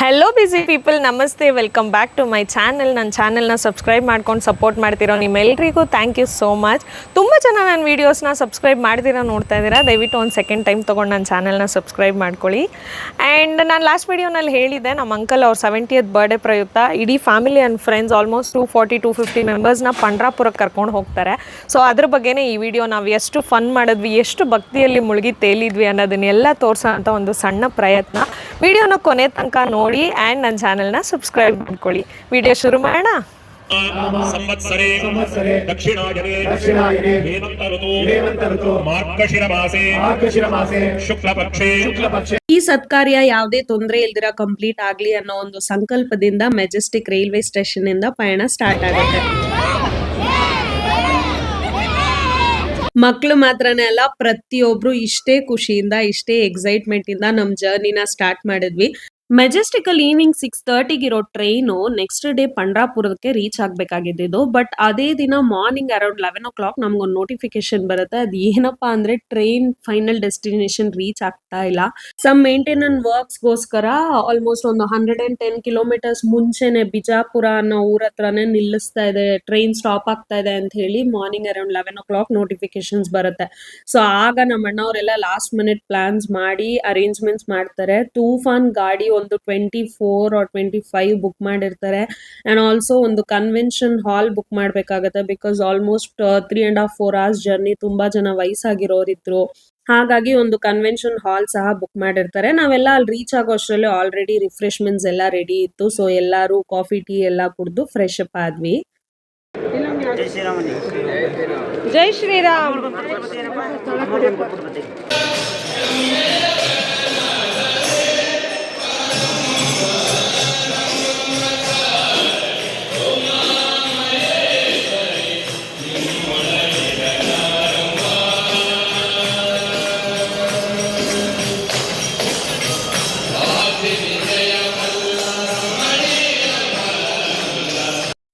Hello busy people, ನಮಸ್ತೆ. Welcome back to my channel. ನನ್ನ ಚಾನಲ್ನ ಸಬ್ಸ್ಕ್ರೈಬ್ ಮಾಡ್ಕೊಂಡು ಸಪೋರ್ಟ್ ಮಾಡ್ತಿರೋ ನಿಮ್ಮೆಲ್ಲರಿಗೂ ಥ್ಯಾಂಕ್ ಯು ಸೋ ಮಚ್. ತುಂಬ ಜನ ನನ್ನ ವೀಡಿಯೋಸ್ನ ಸಬ್ಸ್ಕ್ರೈಬ್ ಮಾಡ್ದಿರೋ ನೋಡ್ತಾ ಇದ್ದೀರಾ. ದಯವಿಟ್ಟು ಒಂದು ಸೆಕೆಂಡ್ ಟೈಮ್ ತೊಗೊಂಡು ನನ್ನ ಚಾನಲ್ನ ಸಬ್ಸ್ಕ್ರೈಬ್ ಮಾಡ್ಕೊಳ್ಳಿ. ಆ್ಯಂಡ್ ನಾನು ಲಾಸ್ಟ್ ವೀಡಿಯೋನಲ್ಲಿ ಹೇಳಿದ್ದೆ, ನಮ್ಮ ಅಂಕಲ್ ಅವ್ರ 70th ಬರ್ಡೇ ಪ್ರಯುಕ್ತ ಇಡೀ ಫ್ಯಾಮಿಲಿ ಆ್ಯಂಡ್ ಫ್ರೆಂಡ್ಸ್ ಆಲ್ಮೋಸ್ಟ್ 240-250 ಮೆಂಬರ್ಸ್ನ ಪಂಡ್ರಾಪುರಕ್ಕೆ ಕರ್ಕೊಂಡು ಹೋಗ್ತಾರೆ. ಸೊ ಅದ್ರ ಬಗ್ಗೆನೇ ಈ ವಿಡಿಯೋ. ನಾವು ಎಷ್ಟು ಫನ್ ಮಾಡಿದ್ವಿ, ಎಷ್ಟು ಭಕ್ತಿಯಲ್ಲಿ ಮುಳುಗಿ ತೇಲಿದ್ವಿ ಅನ್ನೋದನ್ನೆಲ್ಲ ತೋರಿಸೋ ಅಂಥ ಒಂದು ಸಣ್ಣ ಪ್ರಯತ್ನ. ವಿಡಿಯೋನ ಕೊನೆ ತನಕ ನೋಡಿ ಆ್ಯಂಡ್ ನನ್ನ ಚಾನಲ್ನ ಸಬ್ಸ್ಕ್ರೈಬ್ ಮಾಡ್ಕೊಳ್ಳಿ. ವಿಡಿಯೋ ಶುರು ಮಾಡೋಣ. ಸಂವತ್ಸರೆ ದಕ್ಷಿಣಾಯನೆ ಹೇಮಂತ ಋತು ಮಾರ್ಗಶಿರ ಮಾಸೆ ಶುಕ್ಲ ಪಕ್ಷೆ ಈ ಸತ್ಕಾರ್ಯ ಯಾವುದೇ ತೊಂದರೆ ಇಲ್ದಿರ ಕಂಪ್ಲೀಟ್ ಆಗ್ಲಿ ಅನ್ನೋ ಒಂದು ಸಂಕಲ್ಪದಿಂದ ಮೆಜೆಸ್ಟಿಕ್ ರೈಲ್ವೆ ಸ್ಟೇಷನ್ ಇಂದ ಪಯಣ ಸ್ಟಾರ್ಟ್ ಆಗುತ್ತೆ. ಮಕ್ಕಳು ಮಾತ್ರನೇ ಅಲ್ಲ, ಪ್ರತಿಯೊಬ್ರು ಇಷ್ಟೇ ಖುಷಿಯಿಂದ, ಇಷ್ಟೇ ಎಕ್ಸೈಟ್ಮೆಂಟ್ ಇಂದ ನಮ್ ಜರ್ನಿನ ಸ್ಟಾರ್ಟ್ ಮಾಡಿದ್ವಿ. ಮೆಜೆಸ್ಟಿಕ್ ಅಲ್ಲಿ ಈವ್ನಿಂಗ್ 6:30 ಇರೋ ಟ್ರೈನು ನೆಕ್ಸ್ಟ್ ಡೇ ಪಂಡ್ರಾಪುರಕ್ಕೆ ರೀಚ್ ಆಗ್ಬೇಕಾಗಿದ್ದು. ಬಟ್ ಅದೇ ದಿನ ಮಾರ್ನಿಂಗ್ ಅರೌಂಡ್ 11 o'clock ನಮ್ಗೊಂದು ನೋಟಿಫಿಕೇಶನ್ ಬರುತ್ತೆ. ಅದು ಏನಪ್ಪಾ ಅಂದ್ರೆ ಟ್ರೈನ್ ಫೈನಲ್ ಡೆಸ್ಟಿನೇಷನ್ ರೀಚ್ ಆಗ್ತಾ ಇಲ್ಲ. ಸಮ್ ಮೇಂಟೆನೆನ್ಸ್ ವರ್ಕ್ಸ್ ಗೋಸ್ಕರ ಆಲ್ಮೋಸ್ಟ್ ಒಂದು 110 ಕಿಲೋಮೀಟರ್ಸ್ ಮುಂಚೆನೆ ಬಿಜಾಪುರ ಅನ್ನೋ ಊರ ಹತ್ರನೇ ನಿಲ್ಲಿಸ್ತಾ ಇದೆ, ಟ್ರೈನ್ ಸ್ಟಾಪ್ ಆಗ್ತಾ ಇದೆ ಅಂತ ಹೇಳಿ ಮಾರ್ನಿಂಗ್ ಅರೌಂಡ್ 11 o'clock ನೋಟಿಫಿಕೇಶನ್ಸ್ ಬರುತ್ತೆ. ಸೊ ಆಗ ನಮ್ಮ ಅಣ್ಣವರೆಲ್ಲ ಲಾಸ್ಟ್ ಮಿನಿಟ್ ಪ್ಲಾನ್ಸ್ ಮಾಡಿ ಅರೇಂಜ್ಮೆಂಟ್ಸ್ ಮಾಡ್ತಾರೆ. ತೂಫಾನ್ ಗಾಡಿ ಒಂದು 24 or 25 ಬುಕ್ ಮಾಡಿರ್ತಾರೆ. ಅಂಡ್ ಆಲ್ಸೋ ಒಂದು ಕನ್ವೆನ್ಷನ್ ಹಾಲ್ ಬುಕ್ ಮಾಡ್ಬೇಕಾಗತ್ತೆ. Because almost 3.5-4 hours journey. ತುಂಬಾ ಜನ ವಯಸ್ಸಾಗಿರೋರಿದ್ರು, ಹಾಗಾಗಿ ಒಂದು ಕನ್ವೆನ್ಷನ್ ಹಾಲ್ ಸಹ ಬುಕ್ ಮಾಡಿರ್ತಾರೆ. ನಾವೆಲ್ಲ ಅಲ್ಲಿ ರೀಚ್ ಆಗೋ ಅಷ್ಟರಲ್ಲಿ ಆಲ್ರೆಡಿ ರಿಫ್ರೆಶ್ಮೆಂಟ್ಸ್ ಎಲ್ಲ ರೆಡಿ ಇತ್ತು. ಸೊ ಎಲ್ಲರೂ ಕಾಫಿ ಟೀ ಎಲ್ಲ ಕುಡಿದು ಫ್ರೆಶ್ ಅಪ್ ಆದ್ವಿ. ಜೈ ಶ್ರೀರಾಮ್.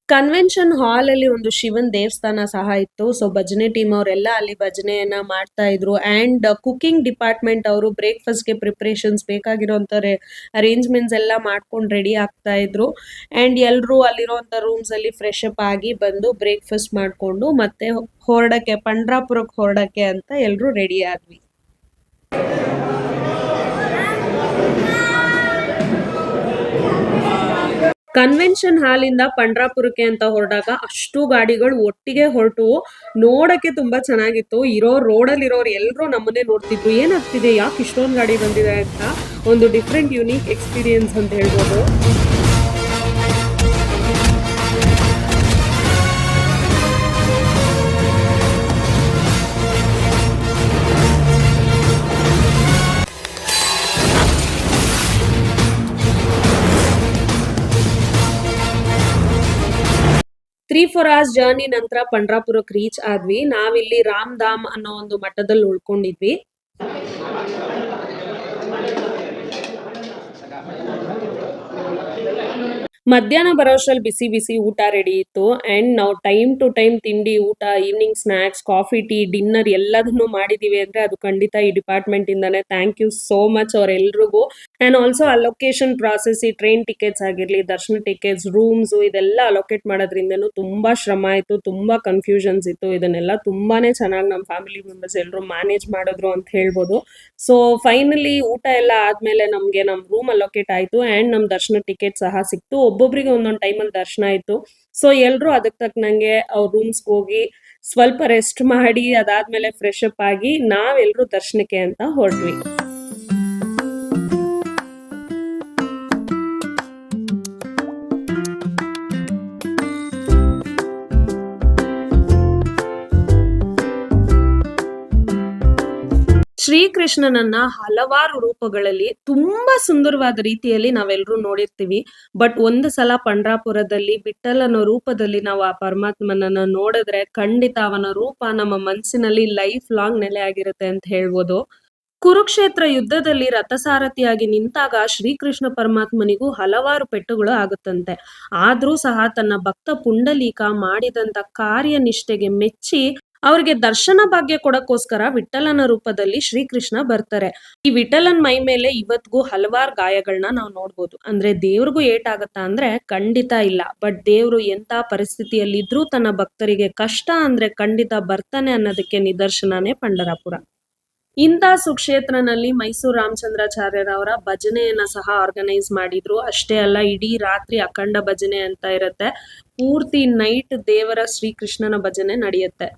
ಕನ್ವೆನ್ಷನ್ ಹಾಲ್ ಅಲ್ಲಿ ಒಂದು ಶಿವನ್ ದೇವಸ್ಥಾನ ಸಹ ಇತ್ತು. ಸೊ ಭಜನೆ ಟೀಮ್ ಅವರೆಲ್ಲ ಅಲ್ಲಿ ಭಜನೆಯನ್ನ ಮಾಡ್ತಾ ಇದ್ರು. ಅಂಡ್ ಕುಕಿಂಗ್ ಡಿಪಾರ್ಟ್ಮೆಂಟ್ ಅವರು ಬ್ರೇಕ್ಫಾಸ್ಟ್ ಗೆ ಪ್ರಿಪರೇಷನ್ಸ್ ಬೇಕಾಗಿರೋಂಥ ಅರೇಂಜ್ಮೆಂಟ್ಸ್ ಎಲ್ಲ ಮಾಡ್ಕೊಂಡು ರೆಡಿ ಆಗ್ತಾ ಇದ್ರು. ಅಂಡ್ ಎಲ್ರು ಅಲ್ಲಿರುವಂತ ರೂಮ್ಸ್ ಅಲ್ಲಿ ಫ್ರೆಶ್ ಅಪ್ ಆಗಿ ಬಂದು ಬ್ರೇಕ್ಫಾಸ್ಟ್ ಮಾಡ್ಕೊಂಡು ಮತ್ತೆ ಹೊರಡಕ್ಕೆ, ಪಂಡ್ರಾಪುರಕ್ಕೆ ಹೊರಡಕ್ಕೆ ಅಂತ ಎಲ್ರು ರೆಡಿ ಆದ್ವಿ. ಕನ್ವೆನ್ಷನ್ ಹಾಲಿಂದ ಪಂಡ್ರಾಪುರಕ್ಕೆ ಅಂತ ಹೊರಟಾಗ ಅಷ್ಟು ಗಾಡಿಗಳು ಒಟ್ಟಿಗೆ ಹೊರಟು ನೋಡಕ್ಕೆ ತುಂಬಾ ಚೆನ್ನಾಗಿತ್ತು. ರೋಡಲ್ಲಿ ಇರೋರು ಎಲ್ಲರೂ ನಮ್ಮನ್ನೇ ನೋಡ್ತಿದ್ರು, ಏನಾಗ್ತಿದೆ, ಯಾಕೆ ಇಷ್ಟೊಂದು ಗಾಡಿ ಬಂದಿದೆ ಅಂತ. ಒಂದು ಡಿಫ್ರೆಂಟ್ ಯುನೀಕ್ ಎಕ್ಸ್ಪೀರಿಯನ್ಸ್ ಅಂತ ಹೇಳ್ಬೋದು. ತ್ರೀ 4 hours ಜರ್ನಿ ನಂತರ ಪಂಡ್ರಾಪುರಕ್ಕೆ ರೀಚ್ ಆದ್ವಿ. ನಾವಿಲ್ಲಿ ರಾಮಧಾಮ್ ಅನ್ನೋ ಒಂದು ಮಠದಲ್ಲಿ ಉಳ್ಕೊಂಡಿದ್ವಿ. ಮಧ್ಯಾಹ್ನ ಬರೋಷ್ಟ್ರಲ್ಲಿ ಬಿಸಿ ಬಿಸಿ ಊಟ ರೆಡಿ ಇತ್ತು. ಅಂಡ್ ನಾವು ಟೈಮ್ ಟು ಟೈಮ್ ತಿಂಡಿ, ಊಟ, evening snacks, coffee, tea, dinner ಎಲ್ಲದನ್ನು ಮಾಡಿದೀವಿ ಅಂದ್ರೆ ಅದು ಖಂಡಿತ ಈ ಡಿಪಾರ್ಟ್ಮೆಂಟ್ ಇಂದಾನೆ. ಥ್ಯಾಂಕ್ ಯು ಸೋ ಮಚ್ ಅವರೆಲ್ರಿಗೂ. ಅಂಡ್ ಆಲ್ಸೋ ಅಲೋಕೇಶನ್ ಪ್ರಾಸೆಸ್, ಈ ಟ್ರೈನ್ ಟಿಕೆಟ್ಸ್ ಆಗಿರ್ಲಿ, ದರ್ಶನ ಟಿಕೆಟ್ಸ್, ರೂಮ್ಸ್, ಇದೆಲ್ಲ ಅಲೋಕೇಟ್ ಮಾಡೋದ್ರಿಂದನೂ ತುಂಬಾ ಶ್ರಮ ಆಯ್ತು, ತುಂಬಾ ಕನ್ಫ್ಯೂಷನ್ಸ್ ಇತ್ತು. ಇದನ್ನೆಲ್ಲ ತುಂಬಾನೇ ಚೆನ್ನಾಗಿ ನಮ್ಮ ಫ್ಯಾಮಿಲಿ ಮೆಂಬರ್ಸ್ ಎಲ್ಲರೂ ಮ್ಯಾನೇಜ್ ಮಾಡಿದ್ರು ಅಂತ ಹೇಳ್ಬೋದು. ಸೊ ಫೈನಲಿ ಊಟ ಎಲ್ಲ ಆದ್ಮೇಲೆ ನಮ್ಗೆ ನಮ್ ರೂಮ್ ಅಲೋಕೇಟ್ ಆಯ್ತು. ಅಂಡ್ ನಮ್ ದರ್ಶನ ಟಿಕೆಟ್ ಸಹ ಸಿಕ್ತು. ಒಬ್ಬೊಬ್ರಿಗೆ ಒಂದೊಂದು ಟೈಮಲ್ಲಿ ದರ್ಶನ ಆಯ್ತು. ಸೊ ಎಲ್ರು ಅದಕ್ಕೆ ತಕ್ಕನಂಗೆ ಅವ್ರ ರೂಮ್ಸ್ಗೆ ಹೋಗಿ ಸ್ವಲ್ಪ ರೆಸ್ಟ್ ಮಾಡಿ ಅದಾದ್ಮೇಲೆ ಫ್ರೆಶ್ ಅಪ್ ಆಗಿ ನಾವೆಲ್ಲರೂ ದರ್ಶನಕ್ಕೆ ಅಂತ ಹೊರಟ್ವಿ. ಶ್ರೀಕೃಷ್ಣನನ್ನ ಹಲವಾರು ರೂಪಗಳಲ್ಲಿ ತುಂಬಾ ಸುಂದರವಾದ ರೀತಿಯಲ್ಲಿ ನಾವೆಲ್ಲರೂ ನೋಡಿರ್ತೀವಿ. ಬಟ್ ಒಂದು ಸಲ ಪಂಡ್ರಾಪುರದಲ್ಲಿ ವಿಠ್ಠಲನ ರೂಪದಲ್ಲಿ ನಾವು ಆ ಪರಮಾತ್ಮನನ್ನ ನೋಡಿದ್ರೆ ಖಂಡಿತ ಅವನ ರೂಪ ನಮ್ಮ ಮನಸ್ಸಿನಲ್ಲಿ ಲೈಫ್ ಲಾಂಗ್ ನೆಲೆ ಆಗಿರುತ್ತೆ ಅಂತ ಹೇಳ್ಬೋದು. ಕುರುಕ್ಷೇತ್ರ ಯುದ್ಧದಲ್ಲಿ ರಥಸಾರಥಿಯಾಗಿ ನಿಂತಾಗ ಶ್ರೀಕೃಷ್ಣ ಪರಮಾತ್ಮನಿಗೂ ಹಲವಾರು ಪೆಟ್ಟುಗಳು ಆಗುತ್ತಂತೆ. ಆದ್ರೂ ಸಹ ತನ್ನ ಭಕ್ತ ಪುಂಡಲೀಕ ಮಾಡಿದಂತ ಕಾರ್ಯನಿಷ್ಠೆಗೆ ಮೆಚ್ಚಿ ಅವ್ರಿಗೆ ದರ್ಶನ ಭಾಗ್ಯ ಕೊಡಕ್ಕೋಸ್ಕರ ವಿಠ್ಠಲನ ರೂಪದಲ್ಲಿ ಶ್ರೀಕೃಷ್ಣ ಬರ್ತಾರೆ. ಈ ವಿಠ್ಠಲನ್ ಮೈ ಮೇಲೆ ಇವತ್ಗೂ ಹಲವಾರು ಗಾಯಗಳನ್ನ ನಾವು ನೋಡ್ಬೋದು. ಅಂದ್ರೆ ದೇವ್ರಿಗೂ ಏಟಾಗತ್ತಾ ಅಂದ್ರೆ ಖಂಡಿತ ಇಲ್ಲ. ಬಟ್ ದೇವ್ರು ಎಂತ ಪರಿಸ್ಥಿತಿಯಲ್ಲಿದ್ರೂ ತನ್ನ ಭಕ್ತರಿಗೆ ಕಷ್ಟ ಅಂದ್ರೆ ಖಂಡಿತ ಬರ್ತಾನೆ ಅನ್ನೋದಕ್ಕೆ ನಿದರ್ಶನನೇ ಪಂಢರಾಪುರ. ಇಂಥ ಸುಕ್ಷೇತ್ರನಲ್ಲಿ ಮೈಸೂರು ರಾಮಚಂದ್ರಾಚಾರ್ಯರವರ ಭಜನೆಯನ್ನ ಸಹ ಆರ್ಗನೈಸ್ ಮಾಡಿದ್ರು. ಅಷ್ಟೇ ಅಲ್ಲ, ಇಡೀ ರಾತ್ರಿ ಅಖಂಡ ಭಜನೆ ಅಂತ ಇರುತ್ತೆ. ಪೂರ್ತಿ ನೈಟ್ ದೇವರ ಶ್ರೀಕೃಷ್ಣನ ಭಜನೆ ನಡೆಯುತ್ತೆ.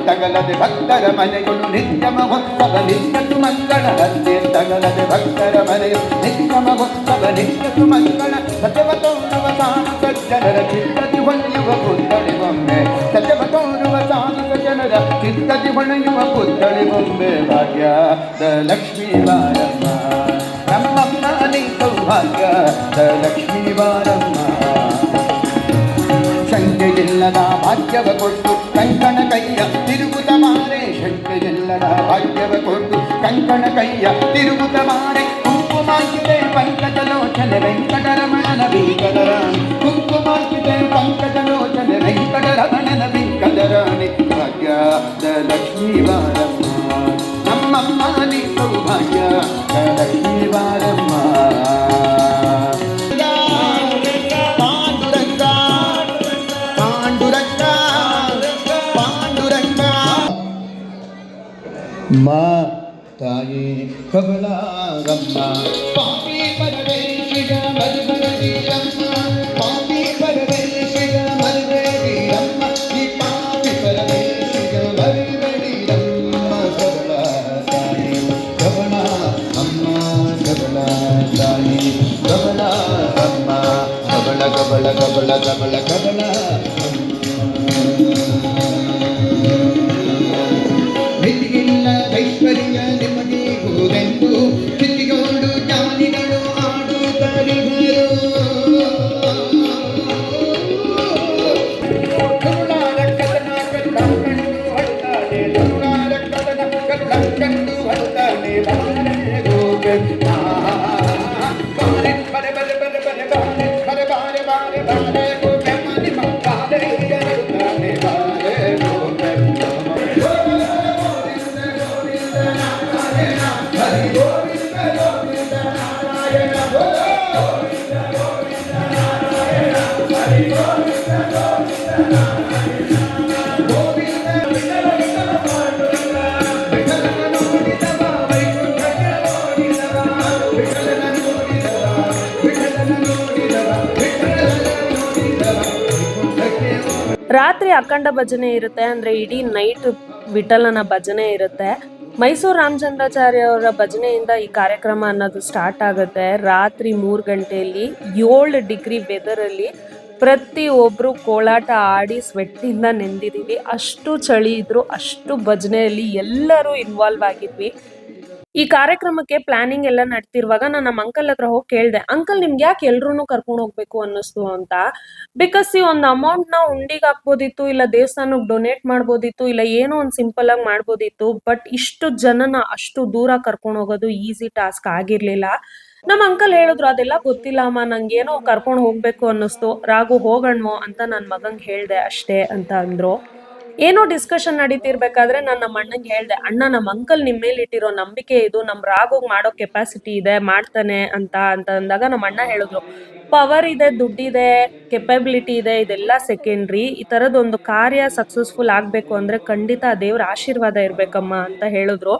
ತಗಲದೆ ಭಕ್ತರ ಮನೆಗಳು ನಿತ್ಯ ಮಹೋತ್ಸವ ನಿತ್ಯತು ಮಂಗಳ ಹತ್ಯೆ ತಗಲದೆ ಭಕ್ತರ ಮನೆಯು ನಿತ್ಯ ಮಹೋತ್ಸವ ನಿತ್ಯತು ಮಂಗಳ ಸತ್ಯವ ತೋರುವ ಸಾನು ಸಜ್ಜನರ ಚಿತ್ತದಿ ಹೊಳೆಯುವ ಪುತ್ಥಳಿ ಬೊಂಬೆ ಸತ್ಯವ ತೋರುವ ಸಾನು ಸಜ್ಜನರ ಚಿತ್ತದಿ ಹೊಳೆಯುವ ಪುತ್ಥಳಿ ಬೊಂಬೆ ಭಾಗ್ಯದ ಲಕ್ಷ್ಮೀ ಬಾರಮ್ಮ ನಮ್ಮಮ್ಮ ನೀ ಸೌಭಾಗ್ಯದ ಲಕ್ಷ್ಮೀ ಬಾರಮ್ಮ ಶಂಕೆಯಿಲ್ಲದ ಭಾಗ್ಯವ ಕೊಟ್ಟು ಕಂಕಣ ಕೈಯ ತಿರುಗುತ್ತ ಮಾರೆ ಶಂಕೆಯಿಲ್ಲದ ಭಾಗ್ಯವ ಕೊಟ್ಟು ಕಂಕಣ ಕೈಯ ತಿರುಗುತ್ತ ಮಾರೆ ಕುಂಕುಮಾಕಿದೆ ಪಂಕಜಲೋಚನೆ ವೆಂಕಟರಮಣನ ಬೀಕದರಾಣಿ ಕುಂಕುಮಾಕಿದೆ ಪಂಕಜಲೋಚನೆ ವೆಂಕಟರಮಣನ ಬೀಕದರಾಣಿ ಭಾಗ್ಯದ ಲಕ್ಷ್ಮೀ ಬಾರಮ್ಮ ನಮ್ಮಮ್ಮ ನೀ ಸೌಭಾಗ್ಯದ ಲಕ್ಷ್ಮೀ ಬಾರಮ್ಮ ಮಾ ತಾಯಿ ಕಬಲಾಗಮ್ಮ ಪಾಪಿ ಪರದೇಶಿಗ ಮರುಬರದಿರಮ್ಮ ಪಾಪಿ ಪರದೇಶಿಗ ಮರುಬರದಿರಮ್ಮ ಈ ಪಾಪಿ ಪರದೇಶಿಗ ಮರುಬರದಿರಮ್ಮ ಕಬಲ ತಾಯಿ ಕಬಲ ಅಮ್ಮ ಕಬಲ ತಾಯಿ ಕಬಲ ಅಮ್ಮ ಕಬಲ ಕಬಲ ಕಬಲ ಕಬಲ ಕಬಲ ಐಶ್ವರ್ಯ ನಿಮಗೆ ಹೋದೆಂದು ಚಿತ್ತಿಗೋಡು ಜಾನಿಗಳು ಆಡುತ್ತಲಿಗರು ಕರುಣಾರ ಕದನ ಕರುಣ ಕಂಡು ಹೊಡ್ತಾನೆ ಕರುಣಾರ ಕದನ ಕರುಣ ಕಂಡು ಹೊಡ್ತಾನೆ ಬಾರೆ ಗೋಗೆ ಬಾರೆ ಬರೆ ಬರೆ ಬರೆ ಬರೆ ಬಾರೆ ಬರೆ ಬಾರೆ ಬಾರೆ ಬಾರೆ ಗೋಗೆ ನಿಮ್ಮ ಬಾರೆ ಹರುತ್ತಾನೆ ರಾತ್ರಿ ಅಖಂಡ ಭಜನೆ ಇರುತ್ತೆ. ಅಂದ್ರೆ ಇಡೀ ನೈಟ್ ವಿಠಲನ ಭಜನೆ ಇರುತ್ತೆ. ಮೈಸೂರು ರಾಮಚಂದ್ರಾಚಾರ್ಯ ಅವರ ಭಜನೆಯಿಂದ ಈ ಕಾರ್ಯಕ್ರಮ ಅನ್ನೋದು ಸ್ಟಾರ್ಟ್ ಆಗುತ್ತೆ. ರಾತ್ರಿ 3 ಗಂಟೆಯಲ್ಲಿ 7 ಡಿಗ್ರಿ ವೆದರಲ್ಲಿ ಪ್ರತಿಯೊಬ್ರು ಕೋಲಾಟ ಆಡಿ ಸ್ವೆಟ್ಟಿಂದ ನೆಂದಿದೀವಿ. ಅಷ್ಟು ಚಳಿ ಇದ್ರು, ಅಷ್ಟು ಭಜನೆಯಲ್ಲಿ ಎಲ್ಲರೂ ಇನ್ವಾಲ್ವ್ ಆಗಿದ್ವಿ. ಈ ಕಾರ್ಯಕ್ರಮಕ್ಕೆ ಪ್ಲಾನಿಂಗ್ ಎಲ್ಲ ನಡ್ತಿರುವಾಗ ನಾನು ನಮ್ಮ ಅಂಕಲ್ ಹತ್ರ ಹೋಗಿ ಕೇಳಿದೆ, ಅಂಕಲ್ ನಿಮ್ಗೆ ಯಾಕೆ ಎಲ್ರೂ ಕರ್ಕೊಂಡು ಹೋಗ್ಬೇಕು ಅನ್ನಿಸ್ತು ಅಂತ. ಬಿಕಾಸ್ ಒಂದು ಅಮೌಂಟ್ ನ ಉಂಡಿಗೆ ಹಾಕ್ಬೋದಿತ್ತು, ಇಲ್ಲ ದೇವಸ್ಥಾನಕ್ಕೆ ಡೊನೇಟ್ ಮಾಡ್ಬೋದಿತ್ತು, ಇಲ್ಲ ಏನೋ ಒಂದು ಸಿಂಪಲ್ ಆಗಿ ಮಾಡ್ಬೋದಿತ್ತು. ಬಟ್ ಇಷ್ಟು ಜನನ ಅಷ್ಟು ದೂರ ಕರ್ಕೊಂಡು ಹೋಗೋದು ಈಸಿ ಟಾಸ್ಕ್ ಆಗಿರ್ಲಿಲ್ಲ. ನಮ್ಮ ಅಂಕಲ್ ಹೇಳಿದ್ರು, ಅದೆಲ್ಲ ಗೊತ್ತಿಲ್ಲ ಅಮ್ಮ, ನಂಗೇನೋ ಕರ್ಕೊಂಡು ಹೋಗ್ಬೇಕು ಅನ್ನಿಸ್ತು, ರಾಘು ಹೋಗಣ್ವೋ ಅಂತ ನನ್ನ ಮಗಂಗೆ ಹೇಳ್ದೆ ಅಷ್ಟೇ ಅಂತ ಅಂದ್ರು. ಏನೋ ಡಿಸ್ಕಷನ್ ನಡೀತಿರ್ಬೇಕಾದ್ರೆ ನಾನು ನಮ್ಮ ಅಣ್ಣಂಗೆ ಹೇಳ್ದೆ, ಅಣ್ಣ ನಮ್ಮ ಅಂಕಲ್ ನಿಮ್ಮ ಮೇಲೆ ಇಟ್ಟಿರೋ ನಂಬಿಕೆ ಇದು, ನಮ್ ರಾಗೋಗ್ ಮಾಡೋ ಕೆಪಾಸಿಟಿ ಇದೆ, ಮಾಡ್ತಾನೆ ಅಂತ ಅಂದಾಗ ನಮ್ಮ ಅಣ್ಣ ಹೇಳಿದ್ರು, ಪವರ್ ಇದೆ, ದುಡ್ಡಿದೆ, ಕೆಪಬಿಲಿಟಿ ಇದೆ, ಇದೆಲ್ಲ ಸೆಕೆಂಡ್ರಿ. ಈ ತರದೊಂದು ಕಾರ್ಯ ಸಕ್ಸಸ್ಫುಲ್ ಆಗ್ಬೇಕು ಅಂದ್ರೆ ಖಂಡಿತ ದೇವ್ರ ಆಶೀರ್ವಾದ ಇರ್ಬೇಕಮ್ಮ ಅಂತ ಹೇಳಿದ್ರು.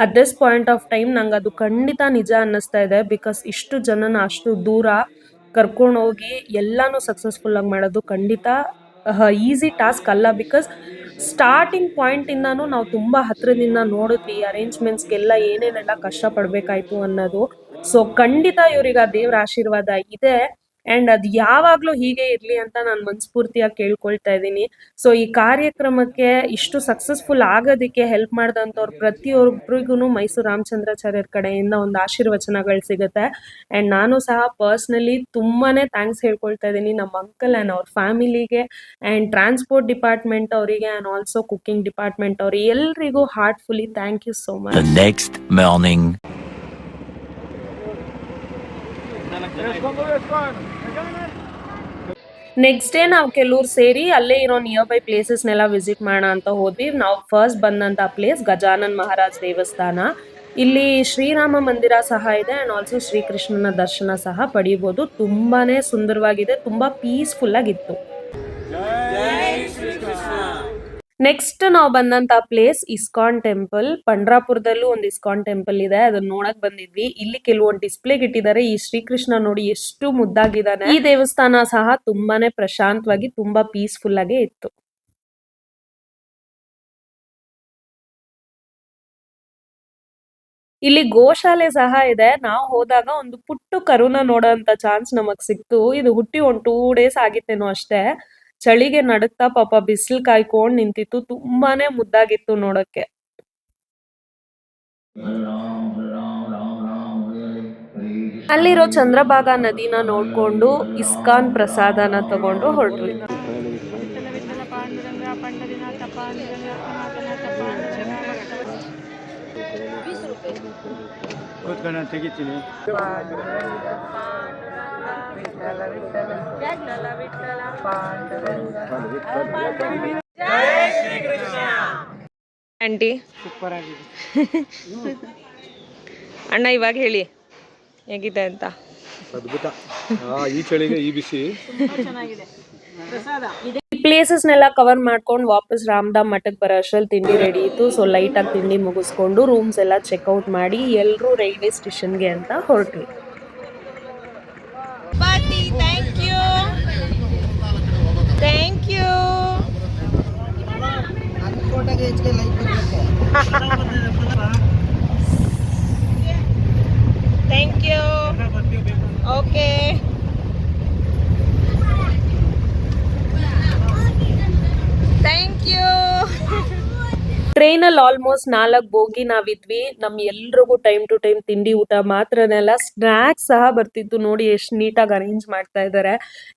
At this point of time ನಂಗೆ ಅದು ಖಂಡಿತ ನಿಜ ಅನ್ನಿಸ್ತಾ ಇದೆ. ಬಿಕಾಸ್ ಇಷ್ಟು ಜನನ ಅಷ್ಟು ದೂರ ಕರ್ಕೊಂಡು ಹೋಗಿ ಎಲ್ಲಾನು ಸಕ್ಸಸ್ಫುಲ್ ಆಗಿ ಮಾಡೋದು ಖಂಡಿತ ಈಸಿ ಟಾಸ್ಕ್ ಅಲ್ಲ. ಬಿಕಾಸ್ ಸ್ಟಾರ್ಟಿಂಗ್ ಪಾಯಿಂಟ್ ಇಂದಾನು ನಾವು ತುಂಬಾ ಹತ್ರದಿಂದ ನೋಡಿದ್ವಿ ಅರೇಂಜ್ಮೆಂಟ್ಸ್ಗೆಲ್ಲ ಏನೇನೆಲ್ಲ ಕಷ್ಟ ಪಡ್ಬೇಕಾಯ್ತು ಅನ್ನೋದು. ಸೊ ಖಂಡಿತ ಇವ್ರಿಗೆ ಆ ದೇವ್ರ ಆಶೀರ್ವಾದ ಇದೆ. ಅಂಡ್ ಅದು ಯಾವಾಗ್ಲೂ ಹೀಗೆ ಇರ್ಲಿ ಅಂತ ನಾನು ಮನಸ್ಫೂರ್ತಿಯಾಗಿ ಕೇಳ್ಕೊಳ್ತಾ ಇದ್ದೀನಿ. ಸೊ ಈ ಕಾರ್ಯಕ್ರಮಕ್ಕೆ ಇಷ್ಟು ಸಕ್ಸಸ್ಫುಲ್ ಆಗೋದಕ್ಕೆ ಹೆಲ್ಪ್ ಮಾಡಿದಂಥವ್ರು ಪ್ರತಿಯೊಬ್ಬರಿಗೂ ಮೈಸೂರು ರಾಮಚಂದ್ರಾಚಾರ್ಯರ ಕಡೆಯಿಂದ ಒಂದು ಆಶೀರ್ವಚನಗಳು ಸಿಗುತ್ತೆ. ಅಂಡ್ ನಾನು ಸಹ ಪರ್ಸ್ನಲಿ ತುಂಬಾನೇ ಥ್ಯಾಂಕ್ಸ್ ಹೇಳ್ಕೊಳ್ತಾ ಇದ್ದೀನಿ ನಮ್ಮ ಅಂಕಲ್ ಆ್ಯಂಡ್ ಅವ್ರ ಫ್ಯಾಮಿಲಿಗೆ, ಅಂಡ್ ಟ್ರಾನ್ಸ್ಪೋರ್ಟ್ ಡಿಪಾರ್ಟ್ಮೆಂಟ್ ಅವರಿಗೆ, ಅಂಡ್ ಆಲ್ಸೋ ಕುಕಿಂಗ್ ಡಿಪಾರ್ಟ್ಮೆಂಟ್ ಅವ್ರಿಗೆ, ಎಲ್ರಿಗೂ heartfully thank you so much. The next morning. Next day ನಾವು ಕೆಲವ್ರು ಸೇರಿ ಅಲ್ಲೇ ಇರೋ ನಿಯರ್ ಬೈ ಪ್ಲೇಸಸ್ನೆಲ್ಲ ವಿಸಿಟ್ ಮಾಡೋಣ ಅಂತ ಹೋದ್ವಿ. ನಾವು ಫಸ್ಟ್ ಬಂದಂಥ ಪ್ಲೇಸ್ ಗಜಾನನ್ ಮಹಾರಾಜ್ ದೇವಸ್ಥಾನ. ಇಲ್ಲಿ ಶ್ರೀರಾಮ ಮಂದಿರ ಸಹ ಇದೆ ಅಂಡ್ ಆಲ್ಸೋ ಶ್ರೀಕೃಷ್ಣನ ದರ್ಶನ ಸಹ ಪಡೆಯಬಹುದು. ತುಂಬಾನೇ ಸುಂದರವಾಗಿದೆ, ತುಂಬಾ ಪೀಸ್ಫುಲ್ ಆಗಿತ್ತು. ನೆಕ್ಸ್ಟ್ ನಾವು ಬಂದಂತ ಪ್ಲೇಸ್ ಇಸ್ಕಾನ್ ಟೆಂಪಲ್. ಪಂಡ್ರಾಪುರದಲ್ಲೂ ಒಂದು ಇಸ್ಕಾನ್ ಟೆಂಪಲ್ ಇದೆ, ಅದನ್ನ ನೋಡಕ್ ಬಂದಿದ್ವಿ. ಇಲ್ಲಿ ಕೆಲವೊಂದು ಡಿಸ್ಪ್ಲೇಗೆ ಇಟ್ಟಿದ್ದಾರೆ. ಈ ಶ್ರೀಕೃಷ್ಣ ನೋಡಿ ಎಷ್ಟು ಮುದ್ದಾಗಿದ್ದಾನೆ. ಈ ದೇವಸ್ಥಾನ ಸಹ ತುಂಬಾನೇ ಪ್ರಶಾಂತವಾಗಿ ತುಂಬಾ ಪೀಸ್ಫುಲ್ ಆಗೇ ಇತ್ತು. ಇಲ್ಲಿ ಗೋಶಾಲೆ ಸಹ ಇದೆ. ನಾವು ಹೋದಾಗ ಒಂದು ಪುಟ್ಟು ಕರುನ ನೋಡೋಂತ ಚಾನ್ಸ್ ನಮಗ್ ಸಿಕ್ತು. ಇದು ಹುಟ್ಟಿ ಒಂದು 2 days ಆಗಿತ್ತೇನೋ ಅಷ್ಟೇ. ಚಳಿಗೆ ನಡುಕ್ತಾ ಪಾಪ ಬಿಸಿಲು ಕಾಯ್ಕೊಂಡ್ ನಿಂತಿತ್ತು. ತುಂಬಾನೇ ಮುದ್ದಾಗಿತ್ತು ನೋಡಕ್ಕೆ. ಅಲ್ಲಿರೋ ಚಂದ್ರಭಾಗಾ ನದಿನ ನೋಡ್ಕೊಂಡು ಇಸ್ಕಾನ್ ಪ್ರಸಾದನ ತಗೊಂಡು ಹೊರಟ್ವಿ. ತೆಗಿತೀನಿ. ಆಂಟಿ ಸೂಪರ್ ಆಗಿದೆ ಅಣ್ಣ, ಇವಾಗ ಹೇಳಿ ಹೇಗಿದೆ ಅಂತ. ಅದ್ಭುತ. ಈ ಚಳಿಗೆ ಈ ಬಿಸಿ. ಈ ಪ್ಲೇಸಸ್ನೆಲ್ಲ ಕವರ್ ಮಾಡ್ಕೊಂಡು ವಾಪಸ್ ರಾಮಧಾಮ್ ಮಠಕ್ಕೆ ಬರೋ ಅಷ್ಟ್ರಲ್ಲಿ ತಿಂಡಿ ರೆಡಿ ಇತ್ತು. ಸೊ ಲೈಟ್ ಆಗಿ ತಿಂಡಿ ಮುಗಿಸ್ಕೊಂಡು ರೂಮ್ಸ್ ಎಲ್ಲ ಚೆಕ್ಔಟ್ ಮಾಡಿ ಎಲ್ಲರೂ ರೈಲ್ವೆ ಸ್ಟೇಷನ್ಗೆ ಅಂತ ಹೊರಟ್ವಿ. Thank you. Thank you. Okay. Thank you. ಟ್ರೈನಲ್ಲಿ ಆಲ್ಮೋಸ್ಟ್ 4 ಬೋಗಿ ನಾವಿದ್ವಿ. ಎಲ್ರಿಗೂ ಟೈಮ್ ಟು ಟೈಮ್ ತಿಂಡಿ ಊಟ ಮಾತ್ರನೆಲ್ಲ ಸ್ನ್ಯಾಕ್ಸ್ ಸಹ ಬರ್ತಿತ್ತು. ನೋಡಿ ಎಷ್ಟು ನೀಟಾಗಿ ಅರೇಂಜ್ ಮಾಡ್ತಾ ಇದ್ದಾರೆ.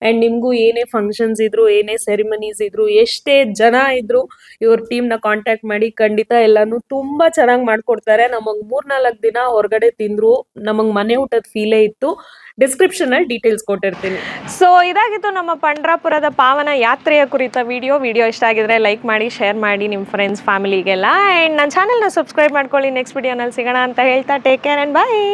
ಅಂಡ್ ನಿಮ್ಗೂ ಏನೇ ಫಂಕ್ಷನ್ಸ್ ಇದ್ರು, ಏನೇ ಸೆರಿಮನೀಸ್ ಇದ್ರು, ಎಷ್ಟೇ ಜನ ಇದ್ರು ಇವ್ರ ಟೀಮ್ನ ಕಾಂಟ್ಯಾಕ್ಟ್ ಮಾಡಿ ಖಂಡಿತ ಎಲ್ಲಾನು ತುಂಬಾ ಚೆನ್ನಾಗಿ ಮಾಡ್ಕೊಡ್ತಾರೆ. ನಮಗ್ 3-4 ದಿನ ಹೊರಗಡೆ ತಿಂದ್ರು ನಮಗ್ ಮನೆ ಊಟದ ಫೀಲೇ ಇತ್ತು. ಡಿಸ್ಕ್ರಿಪ್ಷನಲ್ಲಿ ಡೀಟೇಲ್ಸ್ ಕೊಟ್ಟಿರ್ತೀನಿ. ಸೊ ಇದಾಗಿತ್ತು ನಮ್ಮ ಪಂಡ್ರಾಪುರದ ಪಾವನ ಯಾತ್ರೆಯ ಕುರಿತ ವಿಡಿಯೋ ಇಷ್ಟ ಆಗಿದ್ರೆ ಲೈಕ್ ಮಾಡಿ, ಶೇರ್ ಮಾಡಿ ನಿಮ್ಮ ಫ್ರೆಂಡ್ಸ್ ಫ್ಯಾಮಿಲಿಗೆಲ್ಲ. ಆ್ಯಂಡ್ ನನ್ನ ಚಾನಲ್ನ ಸಬ್ಸ್ಕ್ರೈಬ್ ಮಾಡ್ಕೊಳ್ಳಿ. ನೆಕ್ಸ್ಟ್ ವಿಡಿಯೋನಲ್ಲಿ ಸಿಗೋಣ ಅಂತ ಹೇಳ್ತಾ ಟೇಕ್ ಕೇರ್ ಆ್ಯಂಡ್ ಬಾಯ್.